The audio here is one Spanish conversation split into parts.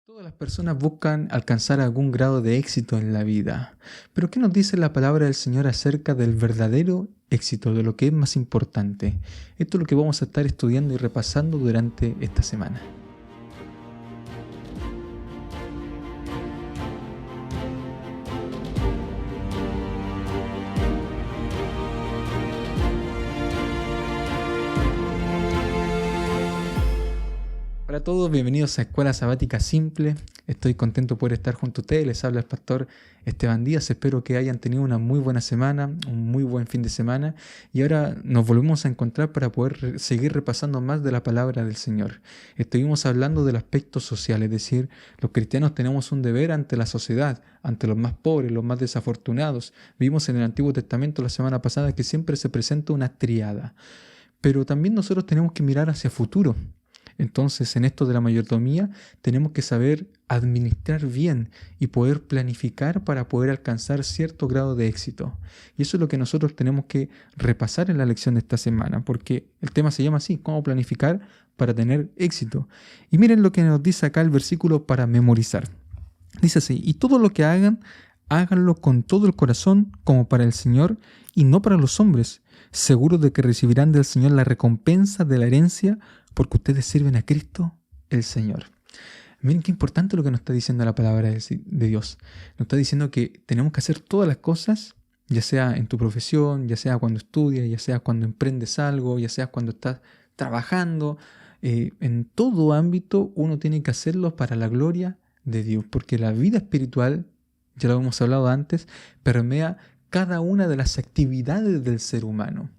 Todas las personas buscan alcanzar algún grado de éxito en la vida, pero ¿qué nos dice la palabra del Señor acerca del verdadero éxito, de lo que es más importante? Esto es lo que vamos a estar estudiando y repasando durante esta semana. Hola a todos, bienvenidos a Escuela Sabática Simple. Estoy contento por estar junto a ustedes. Les habla el pastor Esteban Díaz. Espero que hayan tenido una muy buena semana, un muy buen fin de semana. Y ahora nos volvemos a encontrar para poder seguir repasando más de la palabra del Señor. Estuvimos hablando del aspecto social, es decir, los cristianos tenemos un deber ante la sociedad, ante los más pobres, los más desafortunados. Vimos en el Antiguo Testamento la semana pasada que siempre se presenta una tríada. Pero también nosotros tenemos que mirar hacia futuro. Entonces, en esto de la mayordomía, tenemos que saber administrar bien y poder planificar para poder alcanzar cierto grado de éxito. Y eso es lo que nosotros tenemos que repasar en la lección de esta semana, porque el tema se llama así, cómo planificar para tener éxito. Y miren lo que nos dice acá el versículo para memorizar. Dice así: y todo lo que hagan, háganlo con todo el corazón como para el Señor y no para los hombres, seguros de que recibirán del Señor la recompensa de la herencia, porque ustedes sirven a Cristo el Señor. Miren qué importante lo que nos está diciendo la palabra de Dios. Nos está diciendo que tenemos que hacer todas las cosas, ya sea en tu profesión, ya sea cuando estudias, ya sea cuando emprendes algo, ya sea cuando estás trabajando. En todo ámbito uno tiene que hacerlo para la gloria de Dios, porque la vida espiritual, ya lo hemos hablado antes, permea cada una de las actividades del ser humano.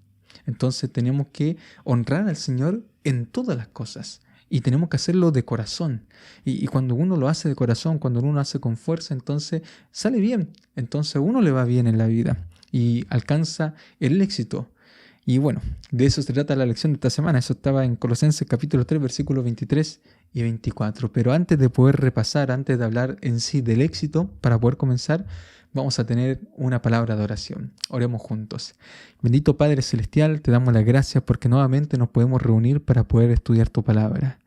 Entonces tenemos que honrar al Señor en todas las cosas y tenemos que hacerlo de corazón. Y cuando uno lo hace de corazón, cuando uno lo hace con fuerza, entonces sale bien. Entonces a uno le va bien en la vida y alcanza el éxito. Y bueno, de eso se trata la lección de esta semana. Eso estaba en Colosenses capítulo 3, versículos 23 y 24. Pero antes de poder repasar, antes de hablar en sí del éxito, para poder comenzar, vamos a tener una palabra de oración. Oremos juntos. Bendito Padre Celestial, te damos las gracias porque nuevamente nos podemos reunir para poder estudiar tu palabra.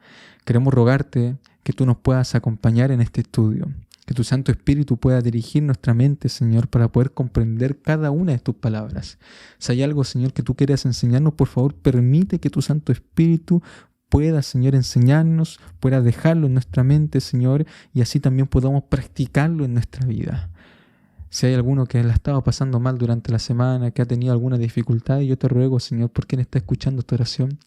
Queremos rogarte que tú nos puedas acompañar en este estudio, que tu Santo Espíritu pueda dirigir nuestra mente, Señor, para poder comprender cada una de tus palabras. Si hay algo, Señor, que tú quieras enseñarnos, por favor, permite que tu Santo Espíritu pueda, Señor, enseñarnos, pueda dejarlo en nuestra mente, Señor, y así también podamos practicarlo en nuestra vida. Si hay alguno que la estaba pasando mal durante la semana, que ha tenido alguna dificultad, yo te ruego, Señor, por quien está escuchando esta oración,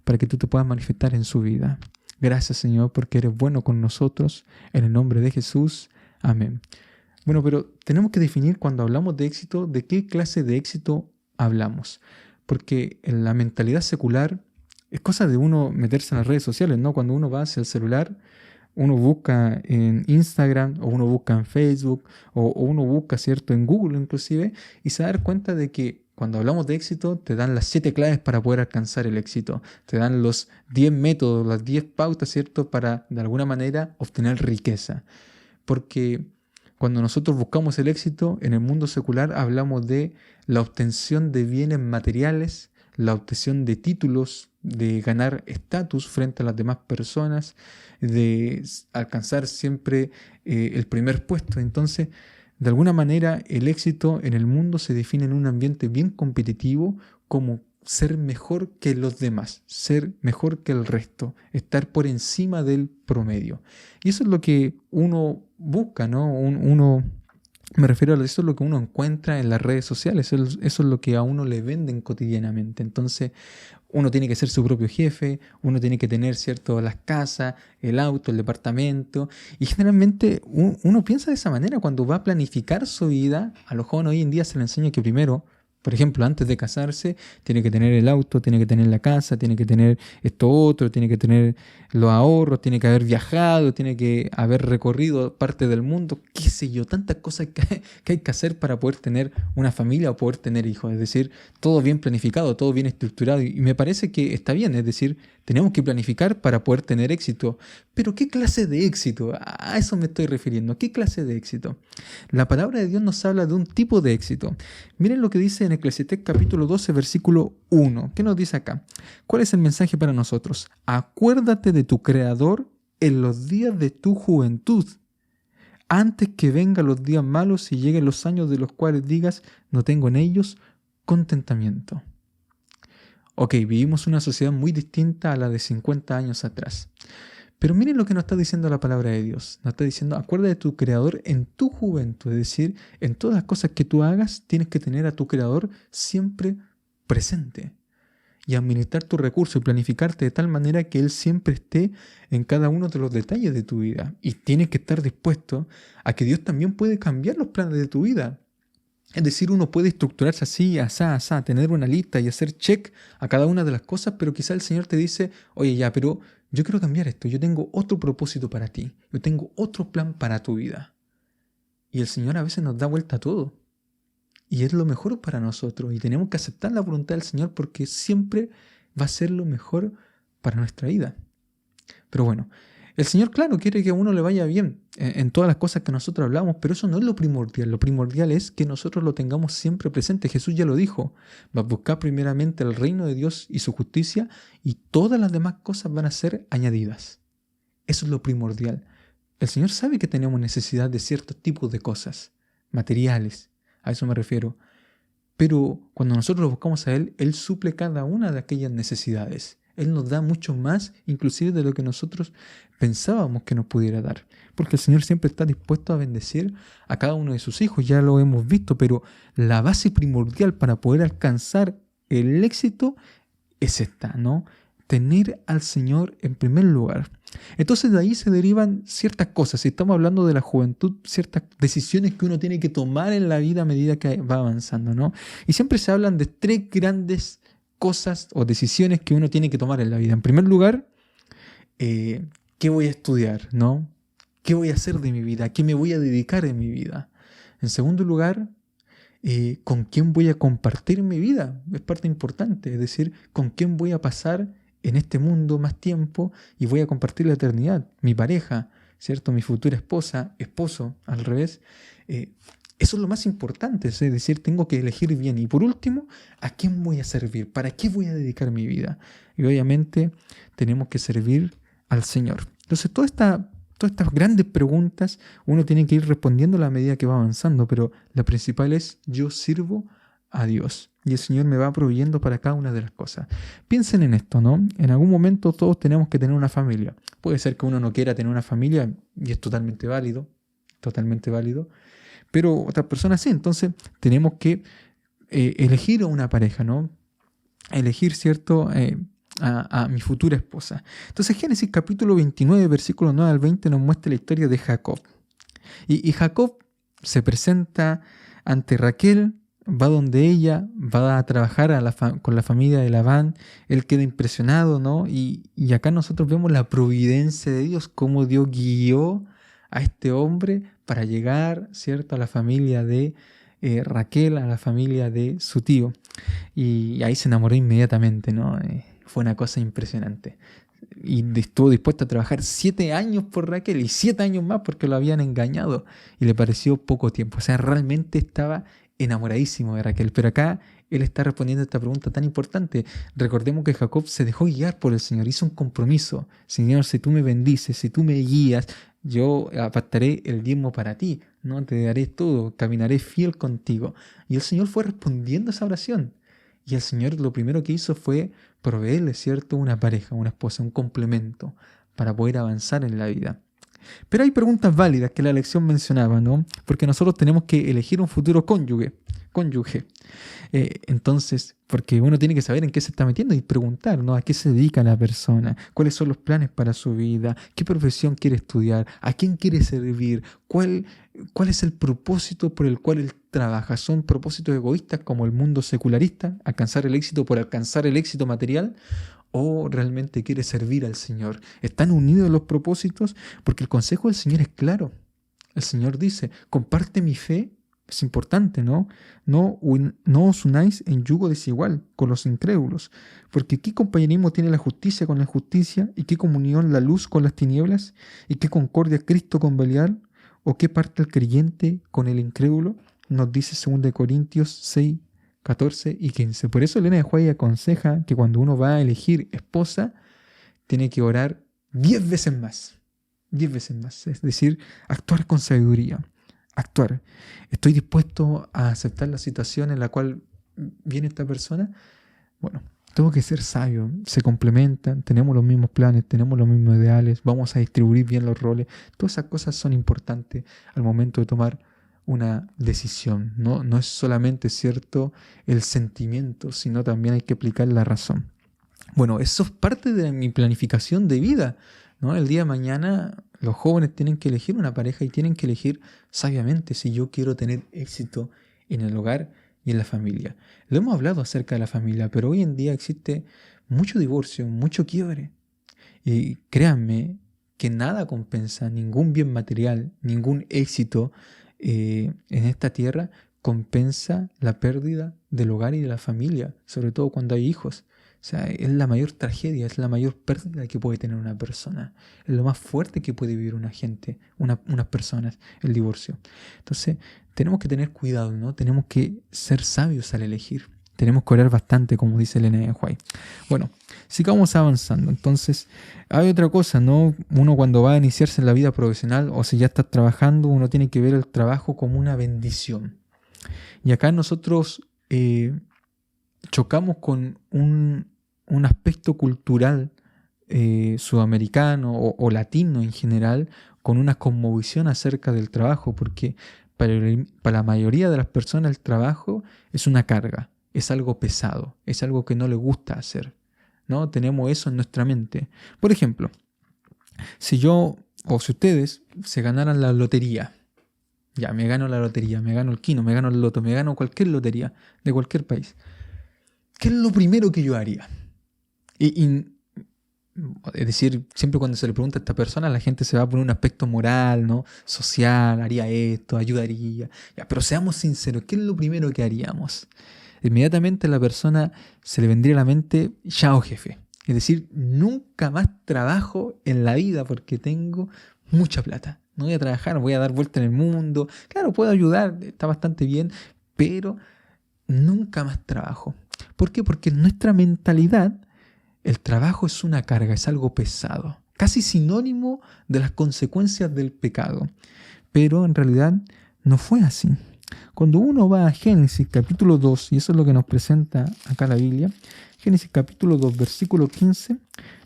para que tú te puedas manifestar en su vida. Gracias, Señor, porque eres bueno con nosotros. En el nombre de Jesús. Amén. Bueno, pero tenemos que definir cuando hablamos de éxito, de qué clase de éxito hablamos. Porque en la mentalidad secular es cosa de uno meterse en las redes sociales, ¿no? Cuando uno va hacia el celular, uno busca en Instagram o uno busca en Facebook o uno busca, ¿cierto?, en Google inclusive, y se da cuenta de que cuando hablamos de éxito te dan las 7 claves para poder alcanzar el éxito, te dan los 10 métodos, las 10 pautas, ¿cierto?, para de alguna manera obtener riqueza. Porque cuando nosotros buscamos el éxito en el mundo secular hablamos de la obtención de bienes materiales, la obtención de títulos, de ganar estatus frente a las demás personas, de alcanzar siempre el primer puesto. Entonces, de alguna manera, el éxito en el mundo se define en un ambiente bien competitivo como ser mejor que los demás, ser mejor que el resto, estar por encima del promedio. Y eso es lo que uno busca, ¿no? Me refiero a eso, es lo que uno encuentra en las redes sociales, eso es lo que a uno le venden cotidianamente. Entonces, uno tiene que ser su propio jefe, uno tiene que tener, ¿cierto?, las casas, el auto, el departamento. Y generalmente uno piensa de esa manera cuando va a planificar su vida. A los jóvenes hoy en día se les enseña que primero, por ejemplo, antes de casarse, tiene que tener el auto, tiene que tener la casa, tiene que tener esto otro, tiene que tener los ahorros, tiene que haber viajado, tiene que haber recorrido parte del mundo, qué sé yo, tantas cosas que hay que hacer para poder tener una familia o poder tener hijos. Es decir, todo bien planificado, todo bien estructurado. Y me parece que está bien, es decir, tenemos que planificar para poder tener éxito. Pero ¿qué clase de éxito? A eso me estoy refiriendo. ¿Qué clase de éxito? La palabra de Dios nos habla de un tipo de éxito. Miren lo que dice en Eclesiastés capítulo 12, versículo 1. ¿Qué nos dice acá? ¿Cuál es el mensaje para nosotros? Acuérdate de tu Creador en los días de tu juventud, antes que vengan los días malos y lleguen los años de los cuales digas, no tengo en ellos contentamiento. Ok, vivimos una sociedad muy distinta a la de 50 años atrás. Pero miren lo que nos está diciendo la palabra de Dios. Nos está diciendo, acuérdate de tu Creador en tu juventud. Es decir, en todas las cosas que tú hagas, tienes que tener a tu Creador siempre presente. Y administrar tus recursos y planificarte de tal manera que Él siempre esté en cada uno de los detalles de tu vida. Y tienes que estar dispuesto a que Dios también puede cambiar los planes de tu vida. Es decir, uno puede estructurarse así, asá, tener una lista y hacer check a cada una de las cosas, pero quizá el Señor te dice, oye ya, pero yo quiero cambiar esto, yo tengo otro propósito para ti, yo tengo otro plan para tu vida. Y el Señor a veces nos da vuelta a todo. Y es lo mejor para nosotros y tenemos que aceptar la voluntad del Señor porque siempre va a ser lo mejor para nuestra vida. Pero bueno, el Señor, claro, quiere que a uno le vaya bien en todas las cosas que nosotros hablamos, pero eso no es lo primordial. Lo primordial es que nosotros lo tengamos siempre presente. Jesús ya lo dijo, va a buscar primeramente el reino de Dios y su justicia y todas las demás cosas van a ser añadidas. Eso es lo primordial. El Señor sabe que tenemos necesidad de ciertos tipos de cosas, materiales, a eso me refiero. Pero cuando nosotros lo buscamos a Él, Él suple cada una de aquellas necesidades. Él nos da mucho más, inclusive de lo que nosotros pensábamos que nos pudiera dar. Porque el Señor siempre está dispuesto a bendecir a cada uno de sus hijos, ya lo hemos visto, pero la base primordial para poder alcanzar el éxito es esta, ¿no? Tener al Señor en primer lugar. Entonces de ahí se derivan ciertas cosas. Si estamos hablando de la juventud, ciertas decisiones que uno tiene que tomar en la vida a medida que va avanzando, ¿no? Y siempre se hablan de tres grandes cosas o decisiones que uno tiene que tomar en la vida. En primer lugar, ¿qué voy a estudiar? ¿No? ¿Qué voy a hacer de mi vida? ¿A qué me voy a dedicar en mi vida? En segundo lugar, ¿con quién voy a compartir mi vida? Es parte importante, es decir, ¿con quién voy a pasar en este mundo más tiempo y voy a compartir la eternidad? Mi pareja, ¿cierto? Mi futura esposa, esposo, al revés. Eso es lo más importante, es decir, tengo que elegir bien. Y por último, ¿a quién voy a servir? ¿Para qué voy a dedicar mi vida? Y obviamente tenemos que servir al Señor. Entonces, todas estas grandes preguntas uno tiene que ir respondiendo a la medida que va avanzando, pero la principal es, yo sirvo a Dios y el Señor me va proveyendo para cada una de las cosas. Piensen en esto, ¿no? En algún momento todos tenemos que tener una familia. Puede ser que uno no quiera tener una familia y es totalmente válido, pero otras personas sí. Entonces tenemos que elegir a una pareja, ¿no? Elegir, ¿cierto? A mi futura esposa. Entonces Génesis capítulo 29, versículo 9 al 20 nos muestra la historia de Jacob. Y Jacob se presenta ante Raquel, va donde ella, va a trabajar con la familia de Labán, él queda impresionado, ¿no? Y acá nosotros vemos la providencia de Dios, cómo Dios guió a este hombre para llegar, ¿cierto?, a la familia de Raquel, a la familia de su tío. Y ahí se enamoró inmediatamente, ¿no? Fue una cosa impresionante. Y estuvo dispuesto a trabajar 7 años por Raquel y 7 años más porque lo habían engañado. Y le pareció poco tiempo. O sea, realmente estaba enamoradísimo de Raquel. Pero acá él está respondiendo a esta pregunta tan importante. Recordemos que Jacob se dejó guiar por el Señor. Hizo un compromiso. Señor, si tú me bendices, si tú me guías, yo apartaré el diezmo para ti. No te daré todo. Caminaré fiel contigo. Y el Señor fue respondiendo a esa oración. Y el Señor lo primero que hizo fue proveerle, ¿cierto?, una pareja, una esposa, un complemento para poder avanzar en la vida. Pero hay preguntas válidas que la lección mencionaba, ¿no? Porque nosotros tenemos que elegir un futuro cónyuge. Entonces, porque uno tiene que saber en qué se está metiendo y preguntar, ¿no? ¿A qué se dedica la persona? ¿Cuáles son los planes para su vida? ¿Qué profesión quiere estudiar? ¿A quién quiere servir? ¿Cuál es el propósito por el cual él trabaja? ¿Son propósitos egoístas como el mundo secularista? ¿Alcanzar el éxito por alcanzar el éxito material? ¿O realmente quiere servir al Señor? ¿Están unidos los propósitos? Porque el consejo del Señor es claro. El Señor dice, comparte mi fe. Es importante, ¿no? No os unáis en yugo desigual con los incrédulos, porque ¿qué compañerismo tiene la justicia con la injusticia? ¿Y qué comunión la luz con las tinieblas? ¿Y qué concordia Cristo con Belial? ¿O qué parte el creyente con el incrédulo? Nos dice 2 Corintios 6, 14 y 15. Por eso Elena de White aconseja que cuando uno va a elegir esposa, tiene que orar 10 veces más. 10 veces más. Es decir, actuar con sabiduría. Actuar. ¿Estoy dispuesto a aceptar la situación en la cual viene esta persona? Bueno, tengo que ser sabio. Se complementan, tenemos los mismos planes, tenemos los mismos ideales, vamos a distribuir bien los roles. Todas esas cosas son importantes al momento de tomar una decisión. No es solamente cierto el sentimiento, sino también hay que aplicar la razón. Bueno, eso es parte de mi planificación de vida, ¿no? El día de mañana los jóvenes tienen que elegir una pareja y tienen que elegir sabiamente si yo quiero tener éxito en el hogar y en la familia. Lo hemos hablado acerca de la familia, pero hoy en día existe mucho divorcio, mucho quiebre. Y créanme que nada compensa, ningún bien material, ningún éxito en esta tierra compensa la pérdida del hogar y de la familia, sobre todo cuando hay hijos. O sea, es la mayor tragedia, es la mayor pérdida que puede tener una persona. Es lo más fuerte que puede vivir una gente, unas personas, el divorcio. Entonces, tenemos que tener cuidado, ¿no? Tenemos que ser sabios al elegir. Tenemos que orar bastante, como dice Elena de White. Bueno, sigamos avanzando. Entonces, hay otra cosa, ¿no? Uno cuando va a iniciarse en la vida profesional o si ya está trabajando, uno tiene que ver el trabajo como una bendición. Y acá nosotros chocamos con un aspecto cultural sudamericano o latino en general, con una cosmovisión acerca del trabajo, porque para la mayoría de las personas el trabajo es una carga, es algo pesado, es algo que no le gusta hacer, ¿no? Tenemos eso en nuestra mente. Por ejemplo, si yo o si ustedes se ganaran la lotería, ya me gano la lotería, me gano el quino, me gano el loto, me gano cualquier lotería de cualquier país, ¿qué es lo primero que yo haría? Es decir, siempre cuando se le pregunta a esta persona, la gente se va a poner un aspecto moral, ¿no? Social, haría esto, ayudaría. Ya, pero seamos sinceros, ¿qué es lo primero que haríamos? Inmediatamente a la persona se le vendría a la mente, chao jefe. Es decir, nunca más trabajo en la vida porque tengo mucha plata. No voy a trabajar, voy a dar vuelta en el mundo. Claro, puedo ayudar, está bastante bien, pero nunca más trabajo. ¿Por qué? Porque en nuestra mentalidad el trabajo es una carga, es algo pesado, casi sinónimo de las consecuencias del pecado. Pero en realidad no fue así. Cuando uno va a Génesis capítulo 2, y eso es lo que nos presenta acá la Biblia, Génesis capítulo 2, versículo 15,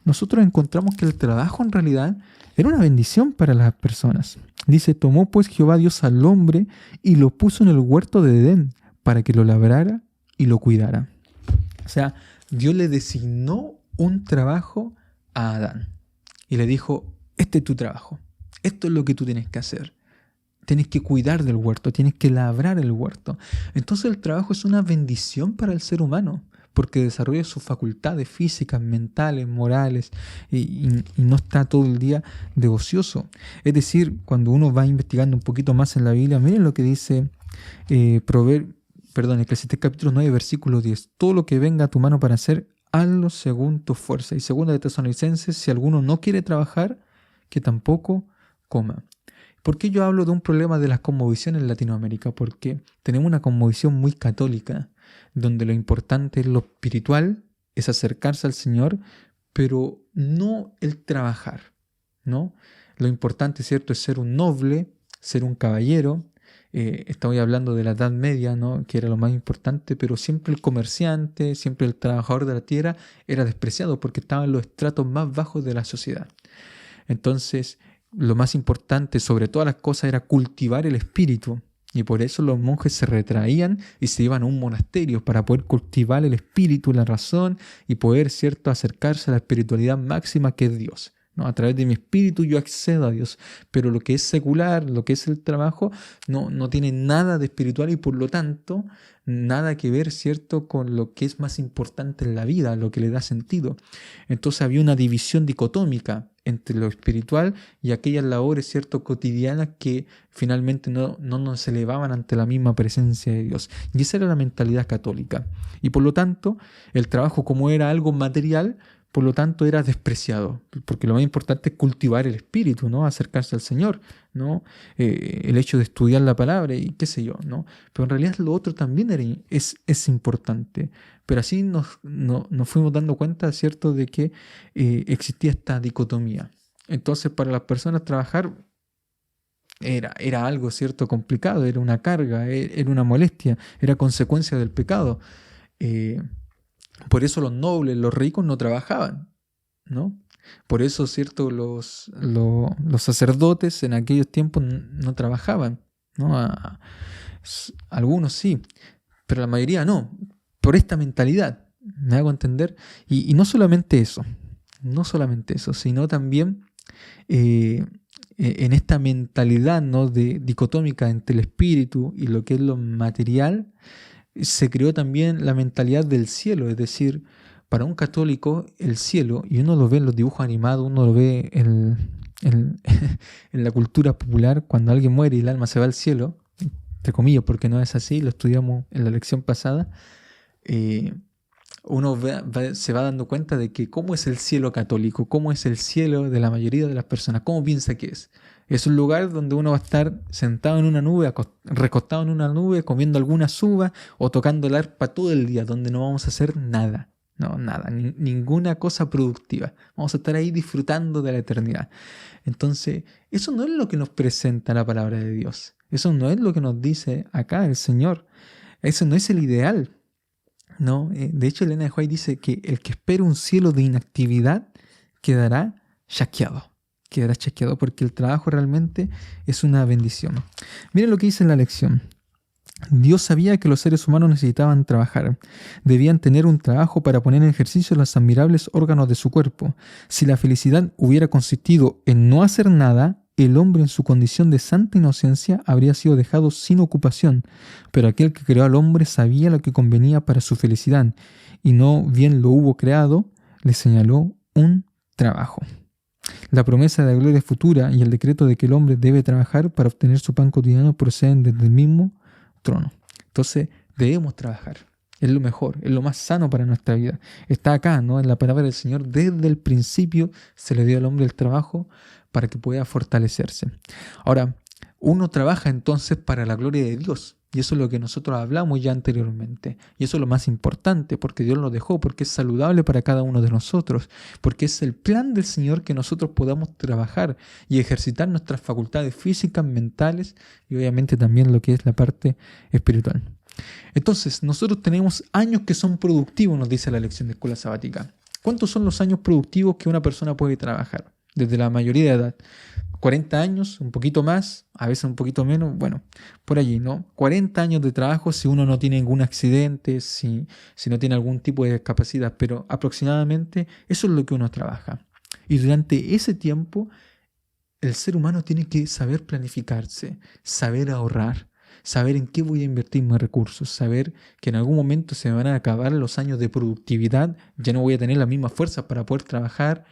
nosotros encontramos que el trabajo en realidad era una bendición para las personas. Dice, tomó pues Jehová Dios al hombre y lo puso en el huerto de Edén para que lo labrara y lo cuidara. O sea, Dios le designó un trabajo a Adán y le dijo, este es tu trabajo, esto es lo que tú tienes que hacer. Tienes que cuidar del huerto, tienes que labrar el huerto. Entonces el trabajo es una bendición para el ser humano, porque desarrolla sus facultades físicas, mentales, morales, y no está todo el día de ocioso. Es decir, cuando uno va investigando un poquito más en la Biblia, miren lo que dice Eclesiastés capítulo 9, versículo 10. Todo lo que venga a tu mano para hacer, hazlo según tu fuerza. Y segunda de Tesalonicenses, si alguno no quiere trabajar, que tampoco coma. ¿Por qué yo hablo de un problema de la cosmovisión en Latinoamérica? Porque tenemos una cosmovisión muy católica, donde lo importante es lo espiritual, es acercarse al Señor, pero no el trabajar, ¿no? Lo importante, ¿cierto?, es ser un noble, ser un caballero. Estamos hablando de la Edad Media, ¿no?, que era lo más importante, pero siempre el comerciante, siempre el trabajador de la tierra era despreciado porque estaba en los estratos más bajos de la sociedad. Entonces, lo más importante sobre todas las cosas era cultivar el espíritu. Y por eso los monjes se retraían y se iban a un monasterio para poder cultivar el espíritu, la razón y poder, ¿cierto?, acercarse a la espiritualidad máxima que es Dios, ¿no? A través de mi espíritu yo accedo a Dios. Pero lo que es secular, lo que es el trabajo, no tiene nada de espiritual y por lo tanto nada que ver, ¿cierto?, con lo que es más importante en la vida, lo que le da sentido. Entonces había una división dicotómica entre lo espiritual y aquellas labores, ¿cierto?, cotidianas que finalmente no nos elevaban ante la misma presencia de Dios. Y esa era la mentalidad católica. Y por lo tanto, el trabajo, como era algo material, por lo tanto era despreciado, porque lo más importante es cultivar el espíritu, ¿no?, acercarse al Señor, ¿no? El hecho de estudiar la palabra y qué sé yo, ¿no? Pero en realidad lo otro también es importante. Pero así nos fuimos dando cuenta, ¿cierto?, de que existía esta dicotomía. Entonces, para las personas trabajar era algo, ¿cierto?, complicado, era una carga, era una molestia, era consecuencia del pecado. Eh, por eso los nobles, los ricos no trabajaban, ¿no? Por eso, ¿cierto?, los sacerdotes en aquellos tiempos no trabajaban, ¿no? Algunos sí, pero la mayoría no, por esta mentalidad, ¿me hago entender? Y no solamente eso, sino también en esta mentalidad, ¿no?, dicotómica entre el espíritu y lo que es lo material, se creó también la mentalidad del cielo, es decir, para un católico el cielo, y uno lo ve en los dibujos animados, uno lo ve en en la cultura popular, cuando alguien muere y el alma se va al cielo, entre comillas, porque no es así, lo estudiamos en la lección pasada, eh, uno se va dando cuenta de que cómo es el cielo católico, cómo es el cielo de la mayoría de las personas, cómo piensa que es. Es un lugar donde uno va a estar sentado en una nube, recostado en una nube, comiendo alguna uva o tocando el arpa todo el día, donde no vamos a hacer nada. No, nada, ninguna cosa productiva. Vamos a estar ahí disfrutando de la eternidad. Entonces, eso no es lo que nos presenta la palabra de Dios. Eso no es lo que nos dice acá el Señor. Eso no es el ideal. No, de hecho, Elena de White dice que el que espera un cielo de inactividad quedará chasqueado. Quedará chasqueado porque el trabajo realmente es una bendición. Miren lo que dice en la lección. Dios sabía que los seres humanos necesitaban trabajar. Debían tener un trabajo para poner en ejercicio los admirables órganos de su cuerpo. Si la felicidad hubiera consistido en no hacer nada, el hombre en su condición de santa inocencia habría sido dejado sin ocupación, pero aquel que creó al hombre sabía lo que convenía para su felicidad, y no bien lo hubo creado, le señaló un trabajo. La promesa de la gloria futura y el decreto de que el hombre debe trabajar para obtener su pan cotidiano proceden desde el mismo trono. Entonces, debemos trabajar. Es lo mejor, es lo más sano para nuestra vida. Está acá, ¿no?, en la palabra del Señor. Desde el principio se le dio al hombre el trabajo para que pueda fortalecerse. Ahora, uno trabaja entonces para la gloria de Dios. Y eso es lo que nosotros hablamos ya anteriormente. Y eso es lo más importante, porque Dios lo dejó, porque es saludable para cada uno de nosotros, porque es el plan del Señor que nosotros podamos trabajar y ejercitar nuestras facultades físicas, mentales y obviamente también lo que es la parte espiritual. Entonces, nosotros tenemos años que son productivos, nos dice la lección de escuela sabática. ¿Cuántos son los años productivos que una persona puede trabajar? Desde la mayoría de edad. 40 años, un poquito más, a veces un poquito menos, bueno, por allí, ¿no? 40 años de trabajo si uno no tiene ningún accidente, si no tiene algún tipo de discapacidad, pero aproximadamente eso es lo que uno trabaja. Y durante ese tiempo, el ser humano tiene que saber planificarse, saber ahorrar, saber en qué voy a invertir mis recursos, saber que en algún momento se me van a acabar los años de productividad, ya no voy a tener la misma fuerza para poder trabajar,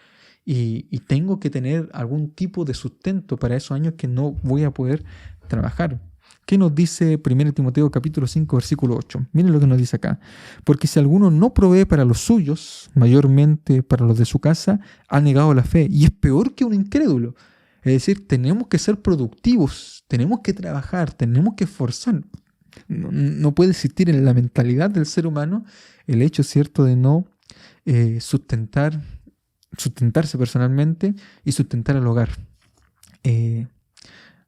y tengo que tener algún tipo de sustento para esos años que no voy a poder trabajar. ¿Qué nos dice 1 Timoteo capítulo 5, versículo 8? Miren lo que nos dice acá. Porque si alguno no provee para los suyos, mayormente para los de su casa, ha negado la fe y es peor que un incrédulo. Es decir, tenemos que ser productivos, tenemos que trabajar, tenemos que esforzar. No puede existir en la mentalidad del ser humano el hecho, ¿cierto?, de no sustentarse personalmente y sustentar al hogar.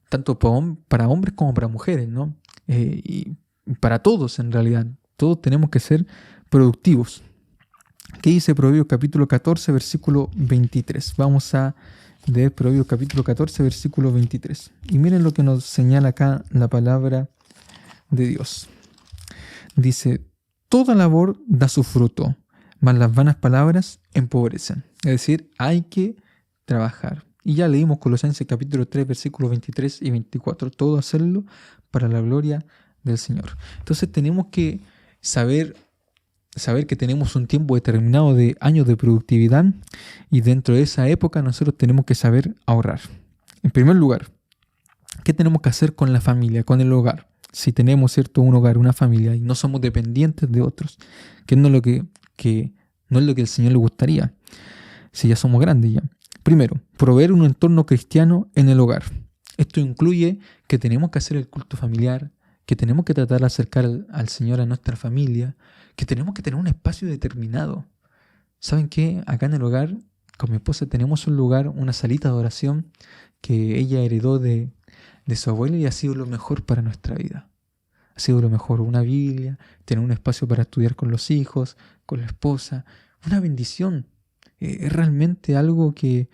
Tanto para hombres como para mujeres, ¿no? Y para todos en realidad. Todos tenemos que ser productivos. ¿Qué dice Proverbios capítulo 14, versículo 23? Vamos a leer Proverbios capítulo 14, versículo 23. Y miren lo que nos señala acá la palabra de Dios. Dice, toda labor da su fruto, mas las vanas palabras empobrecen. Es decir, hay que trabajar. Y ya leímos Colosenses capítulo 3, versículos 23 y 24. Todo hacerlo para la gloria del Señor. Entonces tenemos que saber que tenemos un tiempo determinado de años de productividad y dentro de esa época nosotros tenemos que saber ahorrar. En primer lugar, ¿qué tenemos que hacer con la familia, con el hogar? Si tenemos, ¿cierto?, un hogar, una familia y no somos dependientes de otros, que no es lo que no es lo que el Señor le gustaría, si ya somos grandes ya. Primero, proveer un entorno cristiano en el hogar. Esto incluye que tenemos que hacer el culto familiar, que tenemos que tratar de acercar al Señor a nuestra familia, que tenemos que tener un espacio determinado. ¿Saben qué? Acá en el hogar Con mi esposa tenemos un lugar, una salita de oración que ella heredó de su abuela y ha sido lo mejor para nuestra vida. Ha sido lo mejor, una Biblia, tener un espacio para estudiar con los hijos, con la esposa, una bendición. Es realmente algo que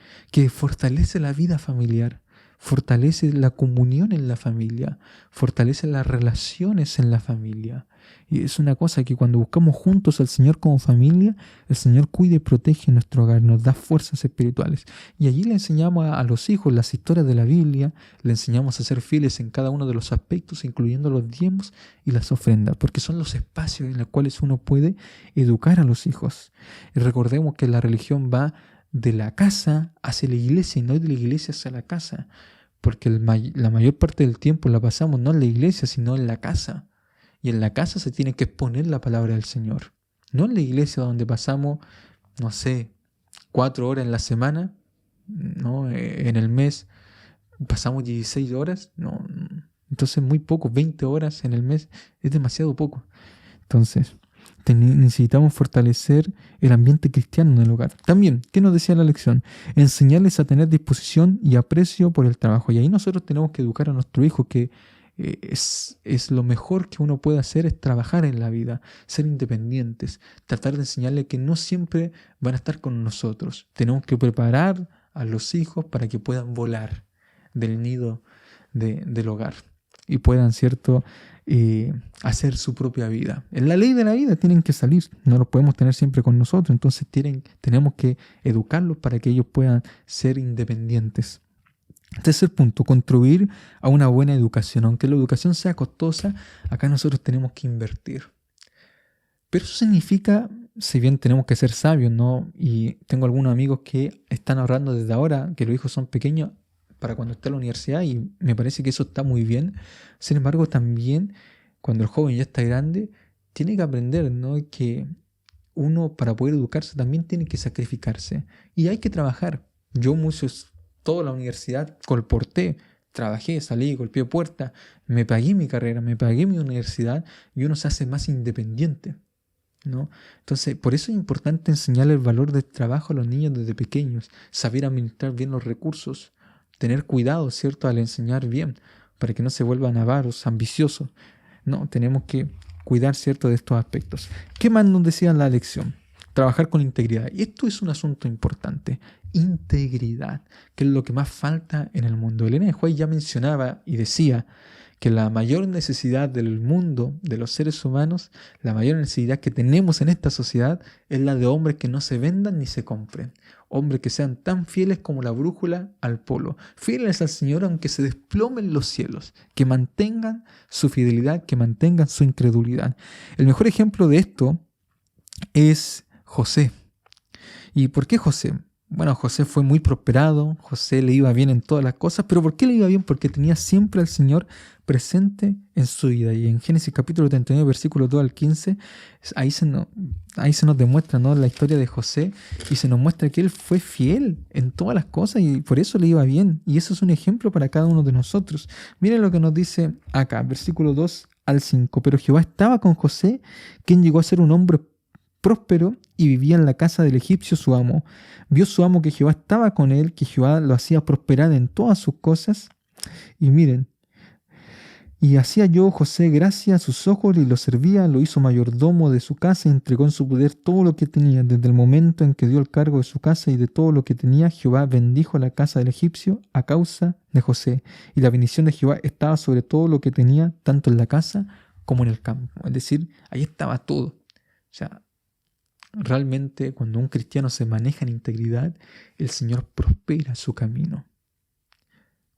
fortalece la vida familiar, fortalece la comunión en la familia, fortalece las relaciones en la familia. Y es una cosa que cuando buscamos juntos al Señor como familia, el Señor cuida y protege nuestro hogar, nos da fuerzas espirituales. Y allí le enseñamos a los hijos las historias de la Biblia, le enseñamos a ser fieles en cada uno de los aspectos, incluyendo los diezmos y las ofrendas, porque son los espacios en los cuales uno puede educar a los hijos. Y recordemos que la religión va de la casa hacia la iglesia y no de la iglesia hacia la casa, porque la mayor parte del tiempo la pasamos no en la iglesia, sino en la casa. Y en la casa se tiene que exponer la palabra del Señor. No en la iglesia donde pasamos, 4 horas en la semana, ¿no? En el mes pasamos 16 horas, no. Entonces muy poco, 20 horas en el mes es demasiado poco. Entonces necesitamos fortalecer el ambiente cristiano en el hogar. También, ¿qué nos decía la lección? Enseñarles a tener disposición y aprecio por el trabajo. Y ahí nosotros tenemos que educar a nuestro hijo que es lo mejor que uno puede hacer, es trabajar en la vida, ser independientes, tratar de enseñarle que no siempre van a estar con nosotros. Tenemos que preparar a los hijos para que puedan volar del nido del hogar y puedan, ¿cierto?, hacer su propia vida. En la ley de la vida tienen que salir, no los podemos tener siempre con nosotros, entonces tenemos que educarlos para que ellos puedan ser independientes. Tercer punto, contribuir a una buena educación. Aunque la educación sea costosa, acá nosotros tenemos que invertir. Pero eso significa, si bien tenemos que ser sabios, ¿no? Y tengo algunos amigos que están ahorrando desde ahora, que los hijos son pequeños, para cuando esté en la universidad, y me parece que eso está muy bien. Sin embargo, también, cuando el joven ya está grande, tiene que aprender, ¿no?, que uno, para poder educarse, también tiene que sacrificarse. Y hay que trabajar. Toda la universidad colporté, trabajé, salí, golpeé puerta, me pagué mi carrera, me pagué mi universidad y uno se hace más independiente, ¿no? Entonces, por eso es importante enseñarle el valor del trabajo a los niños desde pequeños, saber administrar bien los recursos, tener cuidado, ¿cierto?, al enseñar bien, para que no se vuelvan avaros, ambiciosos. No, tenemos que cuidar, ¿cierto?, de estos aspectos. ¿Qué más nos decía la lección? Trabajar con integridad. Y esto es un asunto importante. Integridad, que es lo que más falta en el mundo. Elena de White ya mencionaba y decía que la mayor necesidad del mundo, de los seres humanos, la mayor necesidad que tenemos en esta sociedad es la de hombres que no se vendan ni se compren. Hombres que sean tan fieles como la brújula al polo. Fieles al Señor aunque se desplomen los cielos. Que mantengan su fidelidad, que mantengan su incredulidad. El mejor ejemplo de esto es José. ¿Y por qué José? Bueno, José fue muy prosperado, José le iba bien en todas las cosas, pero ¿por qué le iba bien? Porque tenía siempre al Señor presente en su vida. Y en Génesis capítulo 39, versículos 2 al 15, ahí se nos demuestra, ¿no?, la historia de José, y se nos muestra que él fue fiel en todas las cosas y por eso le iba bien. Y eso es un ejemplo para cada uno de nosotros. Miren lo que nos dice acá, versículo 2 al 5. Pero Jehová estaba con José, quien llegó a ser un hombre próspero y vivía en la casa del egipcio su amo. Vio su amo que Jehová estaba con él, que Jehová lo hacía prosperar en todas sus cosas. Y miren, y hacía yo José gracia a sus ojos y lo servía, lo hizo mayordomo de su casa y entregó en su poder todo lo que tenía. Desde el momento en que dio el cargo de su casa y de todo lo que tenía, Jehová bendijo a la casa del egipcio a causa de José. Y la bendición de Jehová estaba sobre todo lo que tenía, tanto en la casa como en el campo. Es decir, ahí estaba todo. O sea, realmente cuando un cristiano se maneja en integridad, el Señor prospera su camino.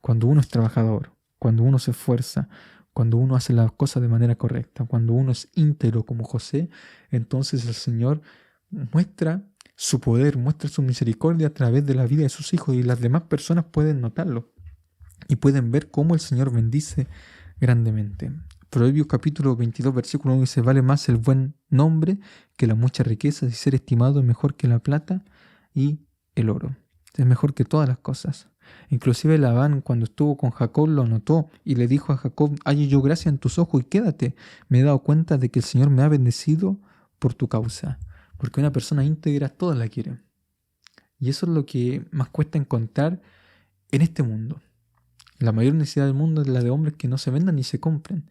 Cuando uno es trabajador, cuando uno se esfuerza, cuando uno hace las cosas de manera correcta, cuando uno es íntegro como José, entonces el Señor muestra su poder, muestra su misericordia a través de la vida de sus hijos, y las demás personas pueden notarlo y pueden ver cómo el Señor bendice grandemente. Proverbios capítulo 22, versículo 1 dice: vale más el buen nombre que las muchas riquezas, y ser estimado es mejor que la plata y el oro. Es mejor que todas las cosas. Inclusive Labán, cuando estuvo con Jacob, lo notó y le dijo a Jacob: halle yo gracia en tus ojos y quédate. Me he dado cuenta de que el Señor me ha bendecido por tu causa. Porque una persona íntegra todas la quieren. Y eso es lo que más cuesta encontrar en este mundo. La mayor necesidad del mundo es la de hombres que no se vendan ni se compren.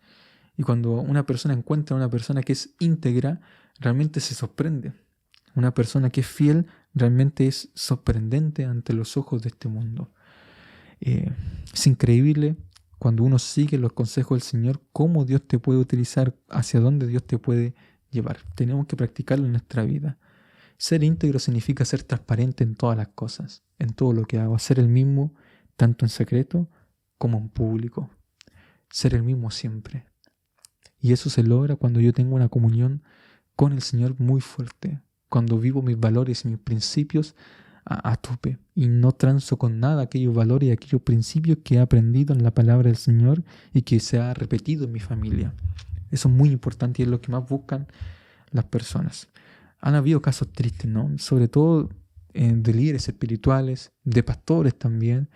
Y cuando una persona encuentra a una persona que es íntegra, realmente se sorprende. Una persona que es fiel realmente es sorprendente ante los ojos de este mundo. Es increíble cuando uno sigue los consejos del Señor, cómo Dios te puede utilizar, hacia dónde Dios te puede llevar. Tenemos que practicarlo en nuestra vida. Ser íntegro significa ser transparente en todas las cosas, en todo lo que hago. Ser el mismo, tanto en secreto como en público. Ser el mismo siempre. Y eso se logra cuando yo tengo una comunión con el Señor muy fuerte. Cuando vivo mis valores y mis principios a tope. Y no transo con nada aquellos valores y aquellos principios que he aprendido en la palabra del Señor y que se ha repetido en mi familia. Eso es muy importante y es lo que más buscan las personas. Han habido casos tristes, ¿no? Sobre todo de líderes espirituales, de pastores también.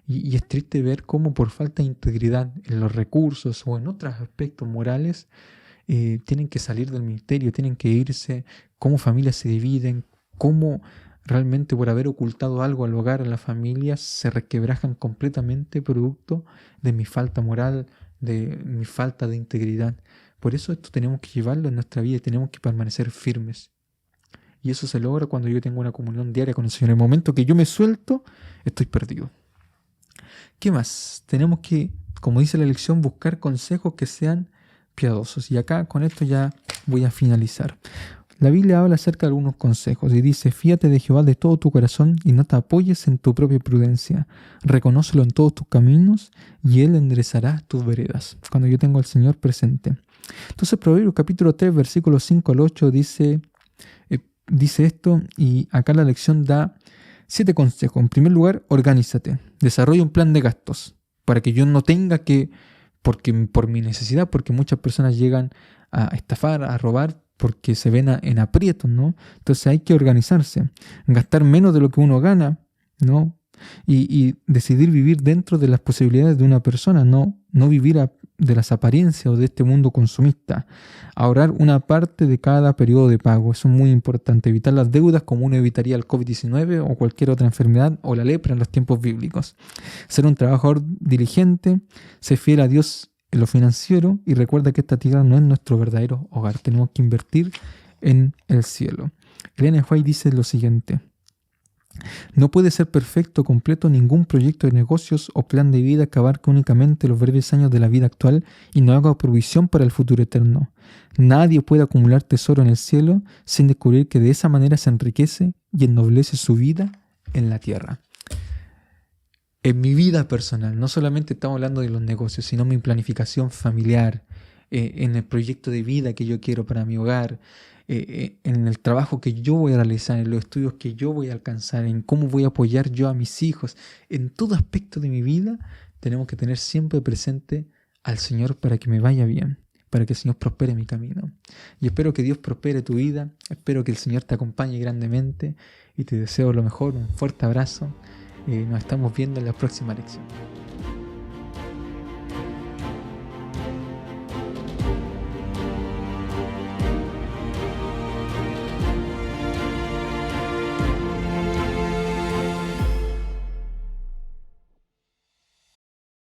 Y es triste ver cómo por falta de integridad en los recursos o en otros aspectos morales tienen que salir del ministerio, tienen que irse, cómo familias se dividen, cómo realmente por haber ocultado algo al hogar, a la familia, se resquebrajan completamente producto de mi falta moral, de mi falta de integridad. Por eso esto tenemos que llevarlo en nuestra vida y tenemos que permanecer firmes. Y eso se logra cuando yo tengo una comunión diaria con el Señor. En el momento que yo me suelto, estoy perdido. ¿Qué más? Tenemos que, como dice la lección, buscar consejos que sean piadosos. Y acá con esto ya voy a finalizar. La Biblia habla acerca de algunos consejos y dice: fíate de Jehová de todo tu corazón y no te apoyes en tu propia prudencia. Reconócelo en todos tus caminos y Él enderezará tus veredas. Cuando yo tengo al Señor presente. Entonces Proverbios capítulo 3, versículos 5 al 8 dice esto, y acá la lección da 7 consejos. En primer lugar, organízate. Desarrolla un plan de gastos para que yo no tenga que, por mi necesidad, porque muchas personas llegan a estafar, a robar, porque se ven en aprietos, ¿no? Entonces hay que organizarse, gastar menos de lo que uno gana, ¿no? Y decidir vivir dentro de las posibilidades de una persona, no vivir de las apariencias o de este mundo consumista. Ahorrar una parte de cada periodo de pago, eso es muy importante. Evitar las deudas como uno evitaría el COVID-19 o cualquier otra enfermedad o la lepra en los tiempos bíblicos. Ser un trabajador diligente, ser fiel a Dios en lo financiero y recuerda que esta tierra no es nuestro verdadero hogar. Tenemos que invertir en el cielo. Ellen G. White dice lo siguiente: no puede ser perfecto o completo ningún proyecto de negocios o plan de vida que abarque únicamente los breves años de la vida actual y no haga provisión para el futuro eterno. Nadie puede acumular tesoro en el cielo sin descubrir que de esa manera se enriquece y ennoblece su vida en la tierra. En mi vida personal, no solamente estamos hablando de los negocios, sino mi planificación familiar, en el proyecto de vida que yo quiero para mi hogar, en el trabajo que yo voy a realizar, en los estudios que yo voy a alcanzar, en cómo voy a apoyar yo a mis hijos. En todo aspecto de mi vida tenemos que tener siempre presente al Señor para que me vaya bien, para que el Señor prospere mi camino. Y espero que Dios prospere tu vida, espero que el Señor te acompañe grandemente y te deseo lo mejor, un fuerte abrazo. Nos estamos viendo en la próxima lección.